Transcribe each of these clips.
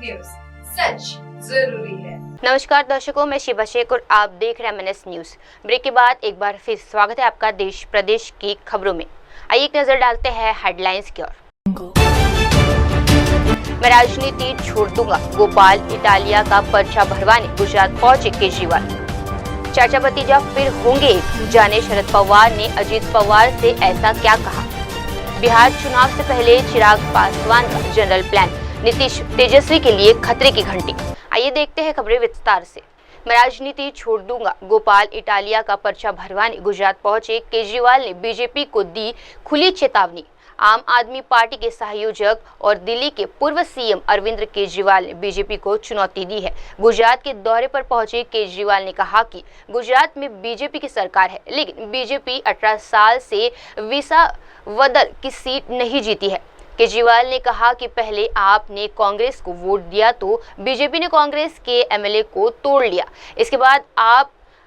News, सच जरूरी है। नमस्कार दर्शकों, मैं शिवा शेख और आप देख रहे हैं MNS न्यूज। ब्रेक के बाद एक बार फिर स्वागत है आपका देश प्रदेश की खबरों में। आइए एक नजर डालते हैं हेडलाइंस की ओर। मैं राजनीति छोड़ दूंगा, गोपाल इटालिया का पर्चा भरवाने गुजरात पहुंचे केजरीवाल। चाचा भतीजा फिर होंगे, जाने शरद पवार ने अजीत पवार से ऐसा क्या कहा। बिहार चुनाव से पहले चिराग पासवान का जनरल प्लान, नीतीश तेजस्वी के लिए खतरे की घंटी। आइए देखते हैं खबरें विस्तार से। मैं राजनीति छोड़ दूंगा, गोपाल इटालिया का पर्चा भरवाने गुजरात पहुंचे केजरीवाल ने बीजेपी को दी खुली चेतावनी। आम आदमी पार्टी के सहयोजक और दिल्ली के पूर्व सीएम अरविंद केजरीवाल ने बीजेपी को चुनौती दी है। गुजरात के दौरे पर पहुंचे केजरीवाल ने कहा कि गुजरात में बीजेपी की सरकार है, लेकिन बीजेपी 18 साल से विसावदर की सीट नहीं जीती है। केजरीवाल ने कहा कि पहले आपने कांग्रेस को वोट दिया तो बीजेपी ने कांग्रेस के एमएलए को तोड़ लिया।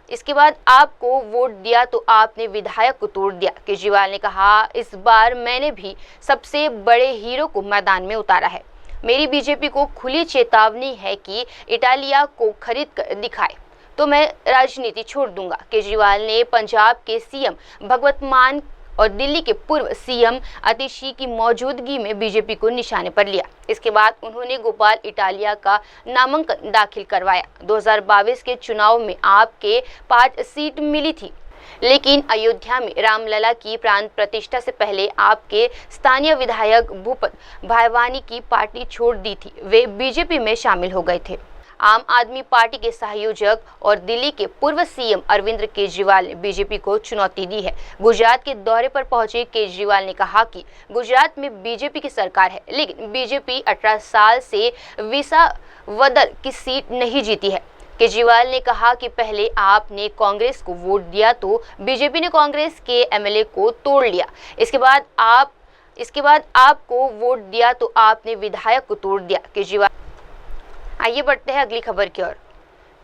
इसके बाद आपको वोट दिया तो आपने विधायक को तोड़ दिया। केजरीवाल ने कहा, इस बार मैंने भी सबसे बड़े हीरो को मैदान में उतारा है। मेरी बीजेपी को खुली चेतावनी है कि इटालिया को खरीद कर दिखाए तो मैं राजनीति छोड़ दूंगा। केजरीवाल ने पंजाब के सीएम भगवंत मान और दिल्ली के पूर्व सीएम अतिशी की मौजूदगी में बीजेपी को निशाने पर लिया। इसके बाद उन्होंने गोपाल इटालिया का नामांकन दाखिल करवाया। 2022 के चुनाव में आपके 5 सीट मिली थी, लेकिन अयोध्या में रामलला की प्राण प्रतिष्ठा से पहले आपके स्थानीय विधायक भूपत भाईवानी की पार्टी छोड़ दी थी। वे बीजेपी में शामिल हो गए थे। आम आदमी पार्टी के सहयोजक और दिल्ली के पूर्व सीएम अरविंद केजरीवाल ने बीजेपी को चुनौती दी है। गुजरात के दौरे पर पहुंचे केजरीवाल ने कहा कि गुजरात में बीजेपी की सरकार है, लेकिन बीजेपी 18 साल से विसावदर की सीट नहीं जीती है। केजरीवाल ने कहा कि पहले आपने कांग्रेस को वोट दिया तो बीजेपी ने कांग्रेस के एमएलए को तोड़ लिया। इसके बाद आपको वोट दिया तो आपने विधायक को तोड़ दिया। केजरीवाल। आइए बढ़ते हैं अगली खबर की ओर।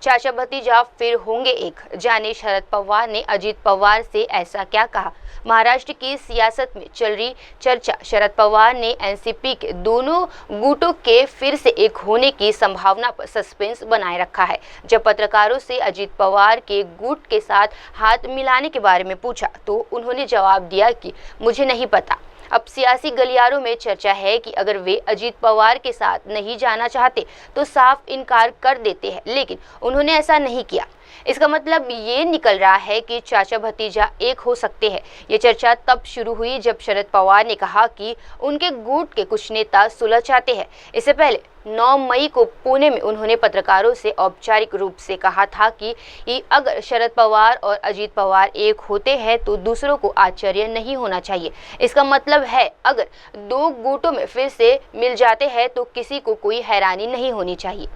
चाचा भतीजा फिर होंगे एक, जाने शरद पवार ने अजीत पवार से ऐसा क्या कहा। महाराष्ट्र की सियासत में चल रही चर्चा। शरद पवार ने एनसीपी के दोनों गुटों के फिर से एक होने की संभावना पर सस्पेंस बनाए रखा है। जब पत्रकारों से अजीत पवार के गुट के साथ हाथ मिलाने के बारे में पूछा तो उन्होंने जवाब दिया कि मुझे नहीं पता। अब सियासी गलियारों में चर्चा है कि अगर वे अजीत पवार के साथ नहीं जाना चाहते तो साफ इनकार कर देते हैं, लेकिन उन्होंने ऐसा नहीं किया। इसका मतलब ये निकल रहा है कि चाचा भतीजा एक हो सकते हैं। ये चर्चा तब शुरू हुई जब शरद पवार ने कहा कि उनके गुट के कुछ नेता सुलह चाहते हैं। इससे पहले 9 मई को पुणे में उन्होंने पत्रकारों से औपचारिक रूप से कहा था कि अगर शरद पवार और अजीत पवार एक होते हैं तो दूसरों को आश्चर्य नहीं होना चाहिए। इसका मतलब है अगर 2 गुटों में फिर से मिल जाते हैं तो किसी को कोई हैरानी नहीं होनी चाहिए।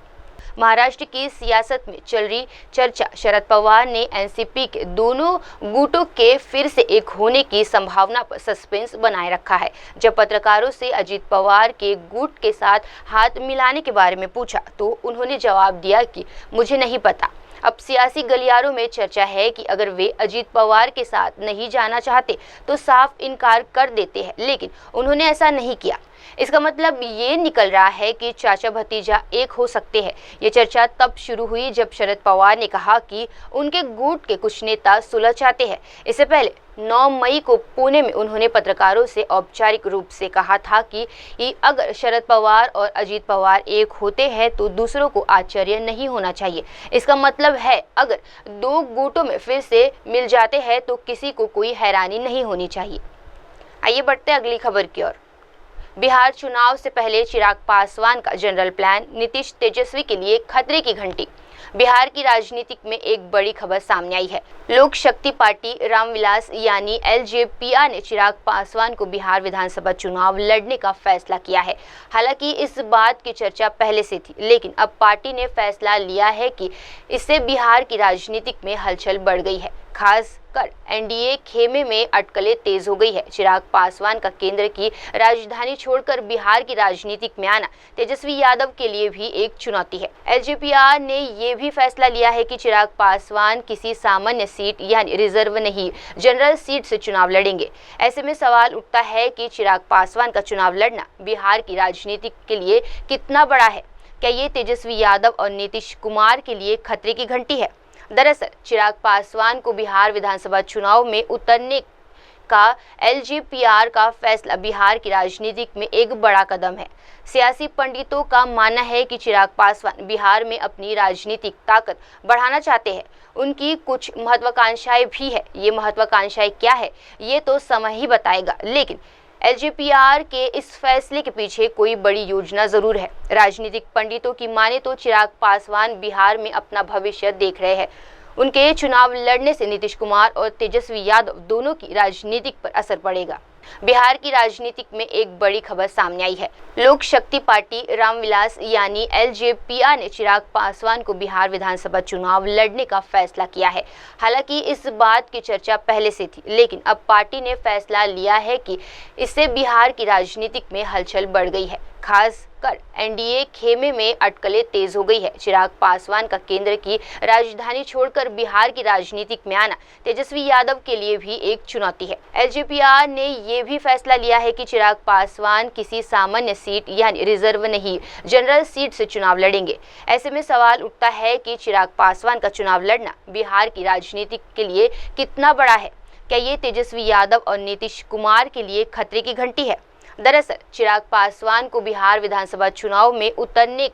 महाराष्ट्र की सियासत में चल रही चर्चा। शरद पवार ने एनसीपी के दोनों गुटों के फिर से एक होने की संभावना पर सस्पेंस बनाए रखा है। जब पत्रकारों से अजीत पवार के गुट के साथ हाथ मिलाने के बारे में पूछा तो उन्होंने जवाब दिया कि मुझे नहीं पता। अब सियासी गलियारों में चर्चा है कि अगर वे अजीत पवार के साथ नहीं जाना चाहते तो साफ इनकार कर देते हैं, लेकिन उन्होंने ऐसा नहीं किया। इसका मतलब ये निकल रहा है कि चाचा भतीजा एक हो सकते हैं। ये चर्चा तब शुरू हुई जब शरद पवार ने कहा कि उनके गुट के कुछ नेता सुलह चाहते हैं। इससे पहले 9 मई को पुणे में उन्होंने पत्रकारों से औपचारिक रूप से कहा था कि अगर शरद पवार और अजीत पवार एक होते हैं तो दूसरों को आश्चर्य नहीं होना चाहिए। इसका मतलब है अगर 2 गुटों में फिर से मिल जाते हैं तो किसी को कोई हैरानी नहीं होनी चाहिए। आइए बढ़ते हैं अगली खबर की ओर। बिहार चुनाव से पहले चिराग पासवान का जनरल प्लान, नीतीश तेजस्वी के लिए खतरे की घंटी। बिहार की राजनीति में एक बड़ी खबर सामने आई है। लोक शक्ति पार्टी रामविलास यानी एलजेपीआर ने चिराग पासवान को बिहार विधानसभा चुनाव लड़ने का फैसला किया है। हालांकि इस बात की चर्चा पहले से थी, लेकिन अब पार्टी ने फैसला लिया है कि इससे बिहार की राजनीति में हलचल बढ़ गई है। खासकर एनडीए खेमे में अटकलें तेज हो गई है। चिराग पासवान का केंद्र की राजधानी छोड़कर बिहार की राजनीति में आना तेजस्वी यादव के लिए भी एक चुनौती है। एलजेपीआर ने ये भी फैसला लिया है कि चिराग पासवान किसी सामान्य सीट यानी रिजर्व नहीं, जनरल सीट से चुनाव लड़ेंगे। ऐसे में सवाल उठता है कि चिराग पासवान का चुनाव लड़ना बिहार की राजनीति के लिए कितना बड़ा है। क्या ये तेजस्वी यादव और नीतीश कुमार के लिए खतरे की घंटी है? दरअसल चिराग पासवान को बिहार विधानसभा चुनाव में उतरने का एलजीपीआर का फैसला बिहार की राजनीति में एक बड़ा कदम है। सियासी पंडितों का मानना है कि चिराग पासवान बिहार में अपनी राजनीतिक ताकत बढ़ाना चाहते हैं। उनकी कुछ महत्वाकांक्षाएं भी है। ये महत्वाकांक्षाएं क्या है ये तो समय ही बताएगा, लेकिन एलजीपीआर के इस फैसले के पीछे कोई बड़ी योजना जरूर है। राजनीतिक पंडितों की माने तो चिराग पासवान बिहार में अपना भविष्य देख रहे हैं। उनके चुनाव लड़ने से नीतीश कुमार और तेजस्वी यादव दोनों की राजनीति पर असर पड़ेगा। बिहार की राजनीति में एक बड़ी खबर सामने आई है। लोक शक्ति पार्टी रामविलास यानी एलजेपीआर ने चिराग पासवान को बिहार विधानसभा चुनाव लड़ने का फैसला किया है। हालांकि इस बात की चर्चा पहले से थी, लेकिन अब पार्टी ने फैसला लिया है कि इससे बिहार की राजनीति में हलचल बढ़ गई है। खासकर एनडीए खेमे में अटकलें तेज हो गई है। चिराग पासवान का केंद्र की राजधानी छोड़कर बिहार की राजनीति में आना तेजस्वी यादव के लिए भी एक चुनौती है। एलजेपीआर ने ये भी फैसला लिया है कि चिराग पासवान किसी सामान्य सीट यानी रिजर्व नहीं, जनरल सीट से चुनाव लड़ेंगे। ऐसे में सवाल उठता है कि चिराग पासवान का चुनाव लड़ना बिहार की राजनीति के लिए कितना बड़ा है? क्या ये तेजस्वी यादव और नीतीश कुमार के लिए खतरे की घंटी है? दरअसल चिराग पासवान को बिहार विधानसभा चुनाव में उतरने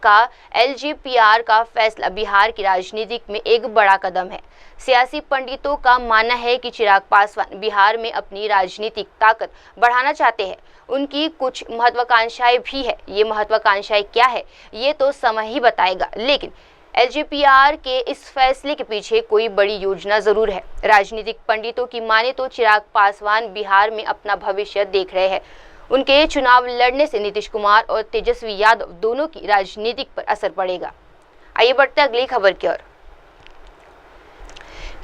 का एलजीपीआर का फैसला बिहार की राजनीति में एक बड़ा कदम है। सियासी पंडितों का मानना है कि चिराग पासवान बिहार में अपनी राजनीतिक ताकत बढ़ाना चाहते हैं। उनकी कुछ महत्वाकांक्षाएं भी है। ये महत्वाकांक्षाएं क्या है ये तो समय ही बताएगा, लेकिन एलजीपीआर के इस फैसले के पीछे कोई बड़ी योजना जरूर है। राजनीतिक पंडितों की माने तो चिराग पासवान बिहार में अपना भविष्य देख रहे हैं। उनके चुनाव लड़ने से नीतीश कुमार और तेजस्वी यादव दोनों की राजनीति पर असर पड़ेगा। आइए बढ़ते अगली खबर की ओर।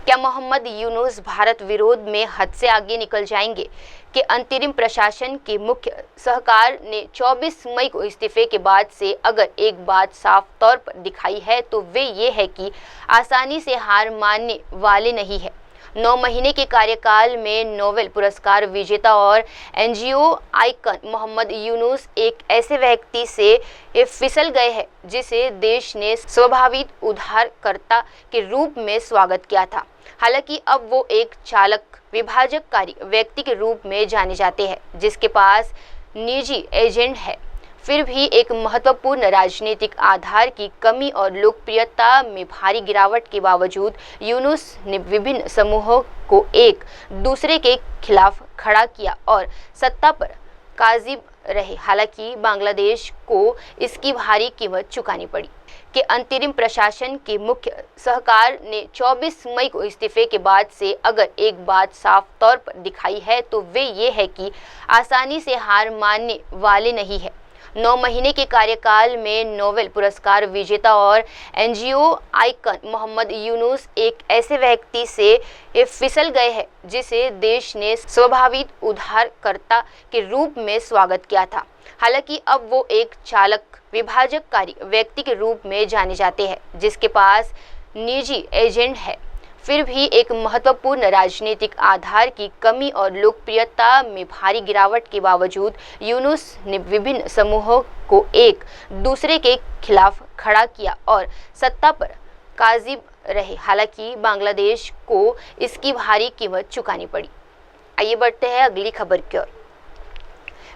क्या मोहम्मद यूनुस भारत विरोध में हद से आगे निकल जाएंगे? कि अंतरिम प्रशासन के मुख्य सलाहकार ने 24 मई को इस्तीफे के बाद से अगर एक बात साफ तौर पर दिखाई है तो वे ये है कि आसानी से हार मानने वाले नहीं है। 9 महीने के कार्यकाल में नोबेल पुरस्कार विजेता और एनजीओ आइकन मोहम्मद यूनुस एक ऐसे व्यक्ति से फिसल गए हैं जिसे देश ने स्वाभाविक उद्धारकर्ता के रूप में स्वागत किया था। हालांकि अब वो एक चालक विभाजककारी व्यक्ति के रूप में जाने जाते हैं जिसके पास निजी एजेंट है। फिर भी एक महत्वपूर्ण राजनीतिक आधार की कमी और लोकप्रियता में भारी गिरावट के बावजूद यूनुस ने विभिन्न समूहों को एक दूसरे के खिलाफ खड़ा किया और सत्ता पर काबिज रहे। हालांकि बांग्लादेश को इसकी भारी कीमत चुकानी पड़ी। कि अंतरिम प्रशासन के मुख्य सलाहकार ने 24 मई को इस्तीफे के बाद से अगर एक बात साफ तौर पर दिखाई है तो वे ये है कि आसानी से हार मानने वाले नहीं है। 9 महीने के कार्यकाल में नोबेल पुरस्कार विजेता और एनजीओ आइकन मोहम्मद यूनुस एक ऐसे व्यक्ति से फिसल गए हैं जिसे देश ने स्वाभाविक उद्धारकर्ता के रूप में स्वागत किया था। हालांकि अब वो एक चालक विभाजककारी व्यक्ति के रूप में जाने जाते हैं जिसके पास निजी एजेंट है। फिर भी एक महत्वपूर्ण राजनीतिक आधार की कमी और लोकप्रियता में भारी गिरावट के बावजूद यूनुस ने विभिन्न समूहों को एक दूसरे के खिलाफ खड़ा किया और सत्ता पर काबिज रहे। हालांकि बांग्लादेश को इसकी भारी कीमत चुकानी पड़ी। आइए बढ़ते हैं अगली खबर की ओर।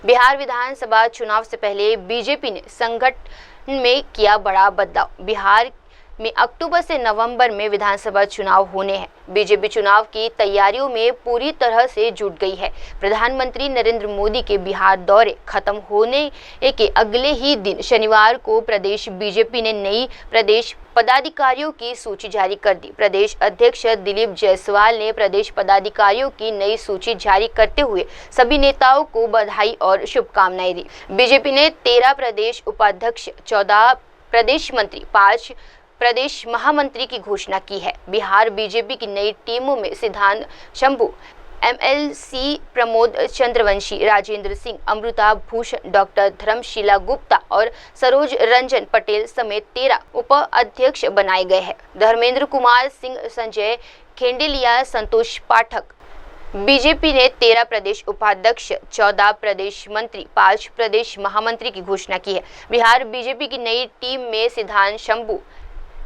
बिहार विधानसभा चुनाव से पहले बीजेपी ने संगठन में किया बड़ा बदलाव। बिहार में अक्टूबर से नवंबर में विधानसभा चुनाव होने हैं। बीजेपी चुनाव की तैयारियों में पूरी तरह से जुट गई है। प्रधानमंत्री नरेंद्र मोदी के बिहार दौरे खत्म होने के अगले ही दिन शनिवार को प्रदेश बीजेपी ने नई प्रदेश पदाधिकारियों की सूची जारी कर दी। प्रदेश अध्यक्ष दिलीप जायसवाल ने प्रदेश पदाधिकारियों की नई सूची जारी करते हुए सभी नेताओं को बधाई और शुभकामनाएं दी। बीजेपी ने 13 प्रदेश उपाध्यक्ष, 14 प्रदेश मंत्री, 5 प्रदेश महामंत्री की घोषणा की है। बिहार बीजेपी की नई टीमों में सिद्धांत शंभू, एमएलसी प्रमोद चंद्रवंशी, राजेंद्र सिंह, अमृता भूषण, डॉक्टर धर्मशीला गुप्ता और सरोज रंजन पटेल समेत 13 उपाध्यक्ष बनाए गए हैं। धर्मेंद्र कुमार सिंह, संजय खेंडेलिया, संतोष पाठक, बीजेपी ने 13 प्रदेश उपाध्यक्ष, 14 प्रदेश मंत्री, 5 प्रदेश महामंत्री की घोषणा की है। बिहार बीजेपी की नई टीम में सिद्धांत शंभू,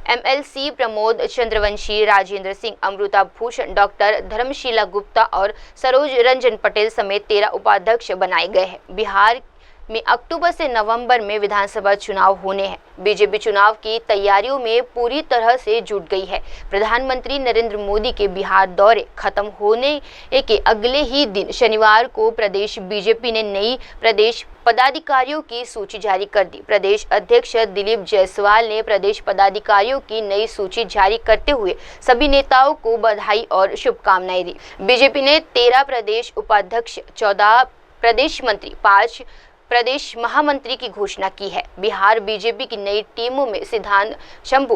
एमएलसी प्रमोद चंद्रवंशी, राजेंद्र सिंह, अमृता भूषण, डॉक्टर धर्मशीला गुप्ता और सरोज रंजन पटेल समेत 13 उपाध्यक्ष बनाए गए हैं। बिहार में अक्टूबर से नवंबर में विधानसभा चुनाव होने हैं। बीजेपी चुनाव की तैयारियों में पूरी तरह से जुट गई है। प्रधानमंत्री नरेंद्र मोदी के बिहार दौरे खत्म होने के अगले ही दिन शनिवार को प्रदेश बीजेपी ने नई प्रदेश पदाधिकारियों की सूची जारी कर दी। प्रदेश अध्यक्ष दिलीप जायसवाल ने प्रदेश पदाधिकारियों की नई सूची जारी करते हुए सभी नेताओं को बधाई और शुभकामनाएं दी। बीजेपी ने 13 प्रदेश उपाध्यक्ष, 14 प्रदेश मंत्री, 5 प्रदेश महामंत्री की घोषणा की है। बिहार बीजेपी की नई टीमों में सिद्धांत शंभू,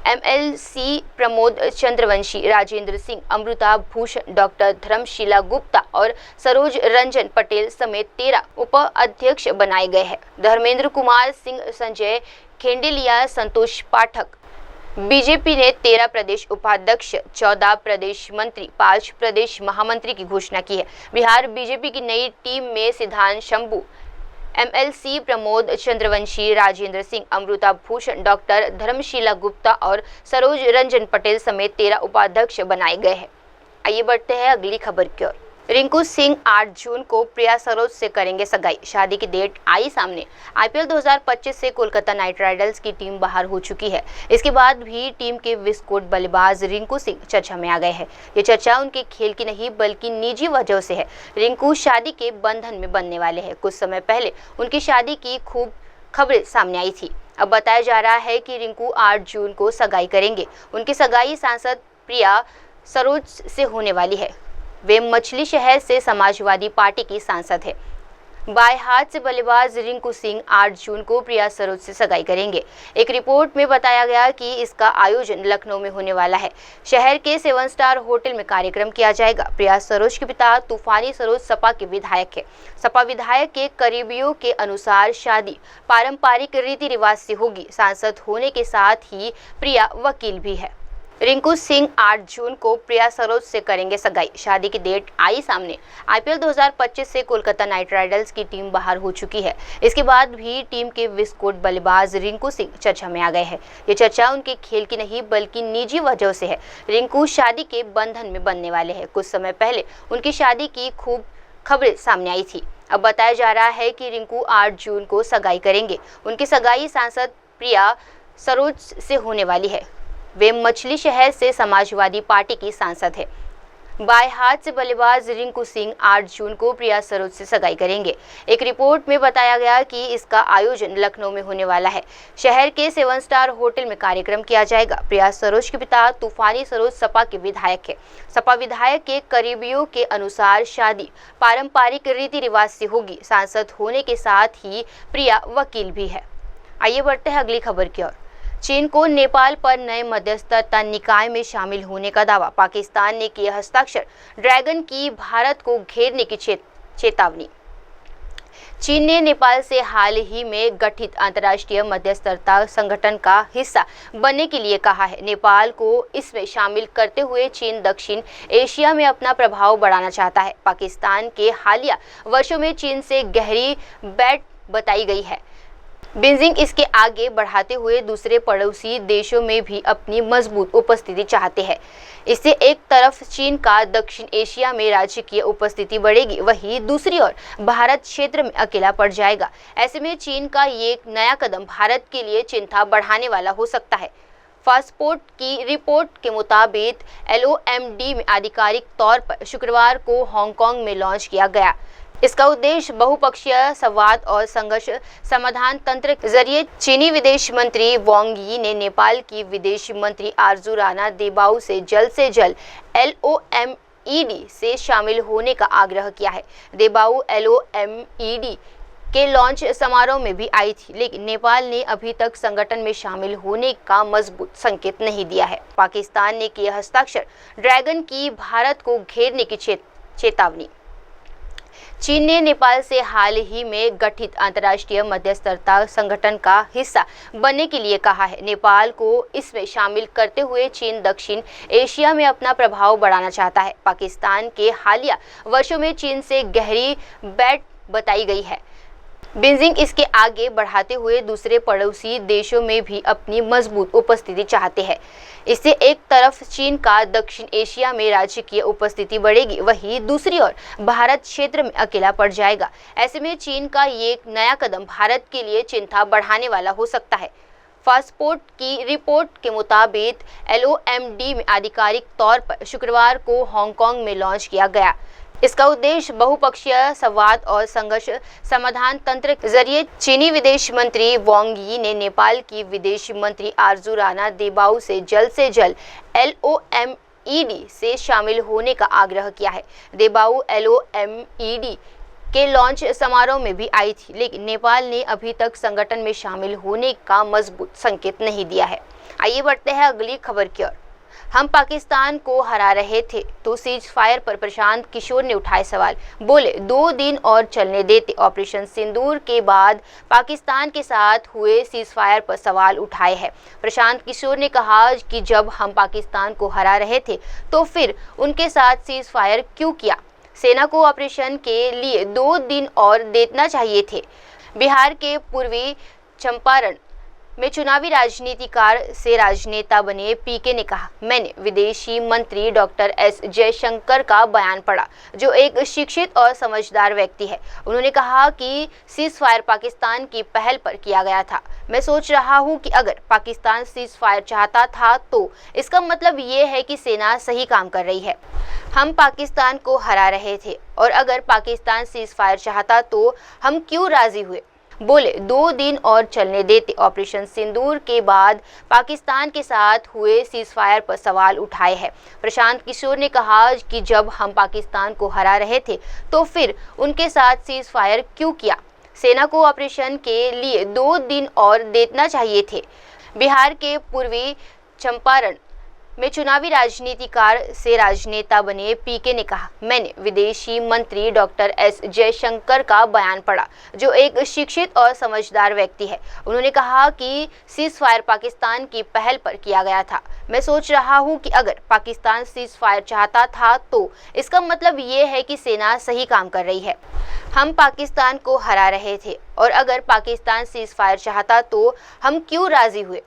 एमएलसी प्रमोद चंद्रवंशी, राजेंद्र सिंह, अमृता भूषण, डॉक्टर धर्मशीला गुप्ता और सरोज रंजन पटेल समेत 13 उपाध्यक्ष बनाए गए हैं। धर्मेंद्र कुमार सिंह, संजय खेंडेलिया, संतोष पाठक। बीजेपी ने 13 प्रदेश उपाध्यक्ष, 14 प्रदेश मंत्री, 5 प्रदेश महामंत्री की घोषणा की है। बिहार बीजेपी की नई टीम में सिद्धांत शंभू, एमएलसी प्रमोद चंद्रवंशी, राजेंद्र सिंह, अमृता भूषण, डॉक्टर धर्मशीला गुप्ता और सरोज रंजन पटेल समेत 13 उपाध्यक्ष बनाए गए हैं। आइए बढ़ते हैं अगली खबर की ओर। रिंकू सिंह 8 जून को प्रिया सरोज से करेंगे सगाई, शादी की डेट आई सामने। आईपीएल 2025 से कोलकाता नाइट राइडर्स की टीम बाहर हो चुकी है। इसके बाद भी टीम के विस्फोट बल्लेबाज रिंकू सिंह चर्चा में आ गए हैं। ये चर्चा उनके खेल की नहीं बल्कि निजी वजह से है। रिंकू शादी के बंधन में बनने वाले हैं। कुछ समय पहले उनकी शादी की खूब खबरें सामने आई थी। अब बताया जा रहा है कि रिंकू 8 जून को सगाई करेंगे। उनकी सगाई सांसद प्रिया सरोज से होने वाली है। वे मछली शहर से समाजवादी पार्टी की सांसद है। बाएं हाथ से बल्लेबाज रिंकू सिंह 8 जून को प्रिया सरोज से सगाई करेंगे। एक रिपोर्ट में बताया गया कि इसका आयोजन लखनऊ में होने वाला है। शहर के 7 स्टार होटल में कार्यक्रम किया जाएगा। प्रिया सरोज के पिता तूफानी सरोज सपा के विधायक है। सपा विधायक के करीबियों के अनुसार शादी पारंपरिक रीति रिवाज से होगी। सांसद होने के साथ ही प्रिया वकील भी है। रिंकू सिंह 8 जून को प्रिया सरोज से करेंगे सगाई, शादी की डेट आई सामने। आईपीएल 2025 से कोलकाता नाइट राइडर्स की टीम बाहर हो चुकी है। इसके बाद भी टीम के विस्फोट बल्लेबाज रिंकू सिंह चर्चा में आ गए हैं। ये चर्चा उनके खेल की नहीं बल्कि निजी वजह से है। रिंकू शादी के बंधन में बनने वाले हैं। कुछ समय पहले उनकी शादी की खूब खबरें सामने आई थी। अब बताया जा रहा है कि रिंकू 8 जून को सगाई करेंगे। उनकी सगाई सांसद प्रिया सरोज से होने वाली है। वे मछली शहर से समाजवादी पार्टी की सांसद है। बाएं हाथ से बल्लेबाज रिंकू सिंह 8 जून को प्रिया सरोज से सगाई करेंगे। एक रिपोर्ट में बताया गया कि इसका आयोजन लखनऊ में होने वाला है। शहर के 7 स्टार होटल में कार्यक्रम किया जाएगा। प्रिया सरोज के पिता तूफानी सरोज सपा के विधायक है। सपा विधायक के करीबियों के अनुसार शादी पारंपरिक रीति रिवाज से होगी। सांसद होने के साथ ही प्रिया वकील भी है। आइए बढ़ते हैं अगली खबर की ओर। चीन को नेपाल पर नए मध्यस्थता निकाय में शामिल होने का दावा, पाकिस्तान ने किया हस्ताक्षर। ड्रैगन की भारत को घेरने की चेतावनी। चीन ने नेपाल से हाल ही में गठित अंतर्राष्ट्रीय मध्यस्थता संगठन का हिस्सा बनने के लिए कहा है। नेपाल को इसमें शामिल करते हुए चीन दक्षिण एशिया में अपना प्रभाव बढ़ाना चाहता है। पाकिस्तान के हालिया वर्षों में चीन से गहरी बैठ बताई गई है। बीजिंग इसके आगे बढ़ाते हुए दूसरे पड़ोसी देशों में भी अपनी मजबूत उपस्थिति चाहते हैं। इससे एक तरफ चीन का दक्षिण एशिया में राजकीय उपस्थिति बढ़ेगी, वहीं दूसरी ओर भारत क्षेत्र में अकेला पड़ जाएगा। ऐसे में चीन का ये एक नया कदम भारत के लिए चिंता बढ़ाने वाला हो सकता है। फास्टपोर्ट की रिपोर्ट के मुताबिक LOMD में आधिकारिक तौर पर शुक्रवार को हांगकांग में लॉन्च किया गया। इसका उद्देश्य बहुपक्षीय संवाद और संघर्ष समाधान तंत्र के जरिए चीनी विदेश मंत्री वांग यी ने नेपाल की विदेश मंत्री आरजू राणा देबाऊ से जल्द LOMED से शामिल होने का आग्रह किया है। देबाऊ LOMED के लॉन्च समारोह में भी आई थी, लेकिन नेपाल ने अभी तक संगठन में शामिल होने का मजबूत संकेत नहीं दिया है। पाकिस्तान ने किया हस्ताक्षर। ड्रैगन की भारत को घेरने की चेतावनी। चीन ने नेपाल से हाल ही में गठित अंतर्राष्ट्रीय मध्यस्थता संगठन का हिस्सा बनने के लिए कहा है। नेपाल को इसमें शामिल करते हुए चीन दक्षिण एशिया में अपना प्रभाव बढ़ाना चाहता है। पाकिस्तान के हालिया वर्षों में चीन से गहरी बैठ बताई गई है। बीजिंग इसके आगे बढ़ाते हुए दूसरे पड़ोसी देशों में भी अपनी मजबूत उपस्थिति चाहते हैं। इससे एक तरफ चीन का दक्षिण एशिया में राजकीय उपस्थिति बढ़ेगी, वहीं दूसरी ओर भारत क्षेत्र में अकेला पड़ जाएगा। ऐसे में चीन का ये एक नया कदम भारत के लिए चिंता बढ़ाने वाला हो सकता है। फास्टपोर्ट की रिपोर्ट के मुताबिक LOMD में आधिकारिक तौर पर शुक्रवार को हांगकांग में लॉन्च किया गया। इसका उद्देश्य बहुपक्षीय संवाद और संघर्ष समाधान तंत्र के जरिए चीनी विदेश मंत्री वांग यी ने नेपाल की विदेश मंत्री आरजू राणा देबाऊ से जल्द LOMED से शामिल होने का आग्रह किया है। देबाऊ LOMED के लॉन्च समारोह में भी आई थी, लेकिन नेपाल ने अभी तक संगठन में शामिल होने का मजबूत संकेत नहीं दिया है। आइए बढ़ते हैं अगली खबर की ओर। हम पाकिस्तान को हरा रहे थे तो सीज फायर पर प्रशांत किशोर ने उठाए सवाल। बोले 2 दिन और चलने देते। ऑपरेशन सिंदूर के बाद पाकिस्तान के साथ हुए सीज फायर पर सवाल उठाए हैं। प्रशांत किशोर ने कहा कि जब हम पाकिस्तान को हरा रहे थे तो फिर उनके साथ सीज फायर क्यों किया? सेना को ऑपरेशन के लिए 2 दिन और देना चाहिए थे। बिहार के पूर्वी चंपारण में चुनावी राजनीतिकार से राजनेता बने पीके ने कहा, मैंने विदेशी मंत्री डॉक्टर एस जयशंकर का बयान पढ़ा, जो एक शिक्षित और समझदार व्यक्ति है। उन्होंने कहा कि सीज फायर पाकिस्तान की पहल पर किया गया था। मैं सोच रहा हूं कि अगर पाकिस्तान सीज फायर चाहता था तो इसका मतलब ये है कि सेना सही काम कर रही है। हम पाकिस्तान को हरा रहे थे और अगर पाकिस्तान सीज फायर चाहता तो हम क्यों राजी हुए? बोले 2 दिन और चलने देते। ऑपरेशन सिंदूर के बाद पाकिस्तान के साथ हुए सीज फायर पर सवाल उठाए हैं। प्रशांत किशोर ने कहा कि जब हम पाकिस्तान को हरा रहे थे तो फिर उनके साथ सीज फायर क्यों किया? सेना को ऑपरेशन के लिए 2 दिन और देना चाहिए थे। बिहार के पूर्वी चंपारण में चुनावी राजनीतिकार से राजनेता बने पीके ने कहा, मैंने विदेशी मंत्री डॉक्टर एस जयशंकर का बयान पढ़ा, जो एक शिक्षित और समझदार व्यक्ति है। उन्होंने कहा कि सीज फायर पाकिस्तान की पहल पर किया गया था। मैं सोच रहा हूं कि अगर पाकिस्तान सीज फायर चाहता था तो इसका मतलब ये है कि सेना सही काम कर रही है। हम पाकिस्तान को हरा रहे थे और अगर पाकिस्तान सीज फायर चाहता तो हम क्यों राजी हुए?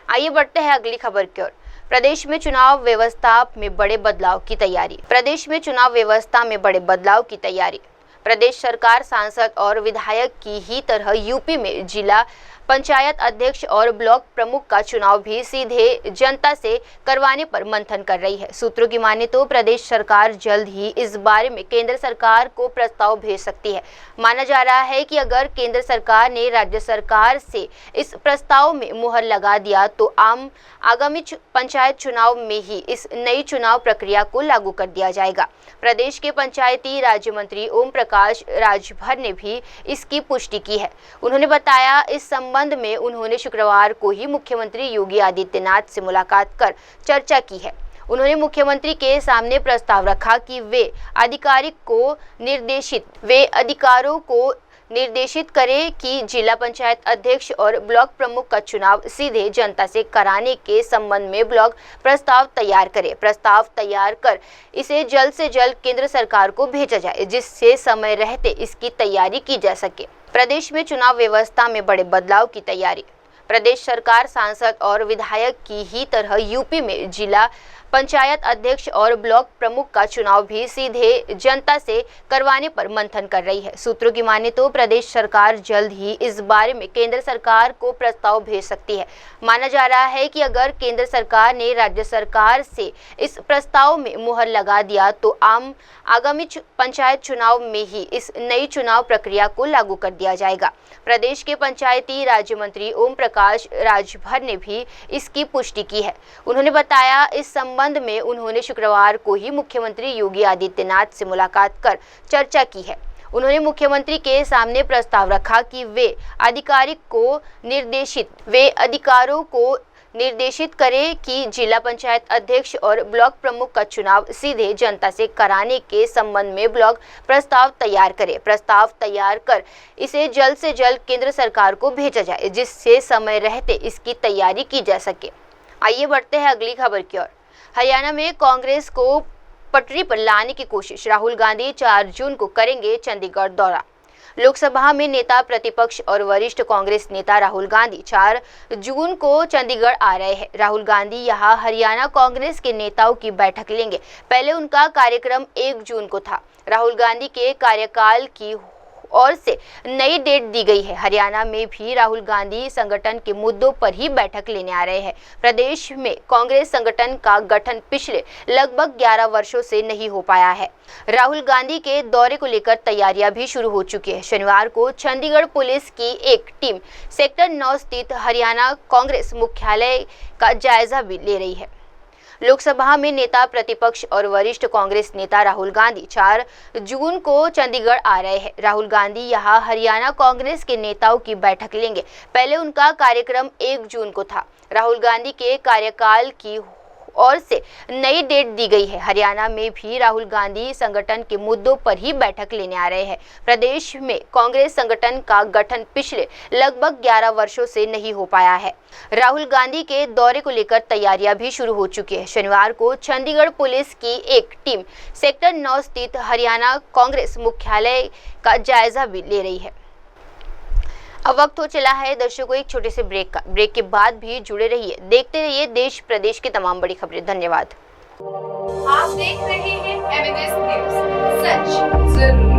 आइए बढ़ते हैं अगली खबर की ओर। प्रदेश में चुनाव व्यवस्था में बड़े बदलाव की तैयारी। प्रदेश में चुनाव व्यवस्था में बड़े बदलाव की तैयारी। प्रदेश सरकार सांसद और विधायक की ही तरह यूपी में जिला पंचायत अध्यक्ष और ब्लॉक प्रमुख का चुनाव भी सीधे जनता से करवाने पर मंथन कर रही है। सूत्रों की माने तो प्रदेश सरकार जल्द ही इस बारे में केंद्र सरकार को प्रस्ताव भेज सकती है। माना जा रहा है कि अगर केंद्र सरकार ने राज्य सरकार से इस प्रस्ताव में मुहर लगा दिया तो आगामी पंचायत चुनाव में ही इस नई चुनाव प्रक्रिया को लागू कर दिया जाएगा। प्रदेश के पंचायती राज्य मंत्री ओम प्रकाश राजभर ने भी इसकी पुष्टि की है। उन्होंने बताया, इस संबंध में उन्होंने शुक्रवार को ही मुख्यमंत्री योगी आदित्यनाथ से मुलाकात कर चर्चा की है। उन्होंने मुख्यमंत्री के सामने प्रस्ताव रखा कि वे अधिकारों को निर्देशित करें कि जिला पंचायत अध्यक्ष और ब्लॉक प्रमुख का चुनाव सीधे जनता से कराने के संबंध में ब्लॉक प्रस्ताव तैयार करे। प्रस्ताव तैयार कर इसे जल्द से जल्द केंद्र सरकार को भेजा जाए, जिससे समय रहते इसकी तैयारी की जा सके। प्रदेश में चुनाव व्यवस्था में बड़े बदलाव की तैयारी। प्रदेश सरकार सांसद और विधायक की ही तरह यूपी में जिला पंचायत अध्यक्ष और ब्लॉक प्रमुख का चुनाव भी सीधे जनता से करवाने पर मंथन कर रही है। सूत्रों की माने तो प्रदेश सरकार जल्द ही इस बारे में केंद्र सरकार को प्रस्ताव भेज सकती है। माना जा रहा है कि अगर केंद्र सरकार ने राज्य सरकार से इस प्रस्ताव में मुहर लगा दिया तो आगामी पंचायत चुनाव में ही इस नई चुनाव प्रक्रिया को लागू कर दिया जाएगा। प्रदेश के पंचायती राज्य मंत्री ओम प्रकाश राजभर ने भी इसकी पुष्टि की है। उन्होंने बताया, इस संबंध में उन्होंने शुक्रवार को ही मुख्यमंत्री योगी आदित्यनाथ से मुलाकात कर चर्चा की है। उन्होंने मुख्यमंत्री के सामने प्रस्ताव रखा कि वे अधिकारों को निर्देशित करे कि जिला पंचायत अध्यक्ष और ब्लॉक प्रमुख का चुनाव सीधे जनता से कराने के संबंध में ब्लॉक प्रस्ताव तैयार करे। प्रस्ताव तैयार कर इसे जल्द से जल्द केंद्र सरकार को भेजा जाए, जिससे समय रहते इसकी तैयारी की जा सके। आइए बढ़ते हैं अगली खबर की ओर। हरियाणा में कांग्रेस को पटरी पर लाने की कोशिश। राहुल गांधी 4 जून को करेंगे चंडीगढ़ दौरा। लोकसभा में नेता प्रतिपक्ष और वरिष्ठ कांग्रेस नेता राहुल गांधी 4 जून को चंडीगढ़ आ रहे हैं। राहुल गांधी यहां हरियाणा कांग्रेस के नेताओं की बैठक लेंगे। पहले उनका कार्यक्रम 1 जून को था। राहुल गांधी के कार्यकाल की ओर से नई डेट दी गई है। हरियाणा में भी राहुल गांधी संगठन के मुद्दों पर ही बैठक लेने आ रहे हैं। प्रदेश में कांग्रेस संगठन का गठन पिछले लगभग 11 वर्षों से नहीं हो पाया है। राहुल गांधी के दौरे को लेकर तैयारियां भी शुरू हो चुकी है। शनिवार को चंडीगढ़ पुलिस की एक टीम सेक्टर 9 स्थित हरियाणा कांग्रेस मुख्यालय का जायजा भी ले रही है। लोकसभा में नेता प्रतिपक्ष और वरिष्ठ कांग्रेस नेता राहुल गांधी 4 जून को चंडीगढ़ आ रहे हैं। राहुल गांधी यहां हरियाणा कांग्रेस के नेताओं की बैठक लेंगे। पहले उनका कार्यक्रम 1 जून को था। राहुल गांधी के कार्यकाल की ओर से नई डेट दी गई है। हरियाणा में भी राहुल गांधी संगठन के मुद्दों पर ही बैठक लेने आ रहे हैं। प्रदेश में कांग्रेस संगठन का गठन पिछले लगभग 11 वर्षों से नहीं हो पाया है। राहुल गांधी के दौरे को लेकर तैयारियां भी शुरू हो चुकी है। शनिवार को चंडीगढ़ पुलिस की एक टीम सेक्टर 9 स्थित हरियाणा कांग्रेस मुख्यालय का जायजा भी ले रही है। अब वक्त हो चला है दर्शकों एक छोटे से ब्रेक का। ब्रेक के बाद भी जुड़े रहिए, देखते रहिए देश प्रदेश की तमाम बड़ी खबरें। धन्यवाद। आप देख रहे हैं एमएनएस न्यूज़, सच जरूरी।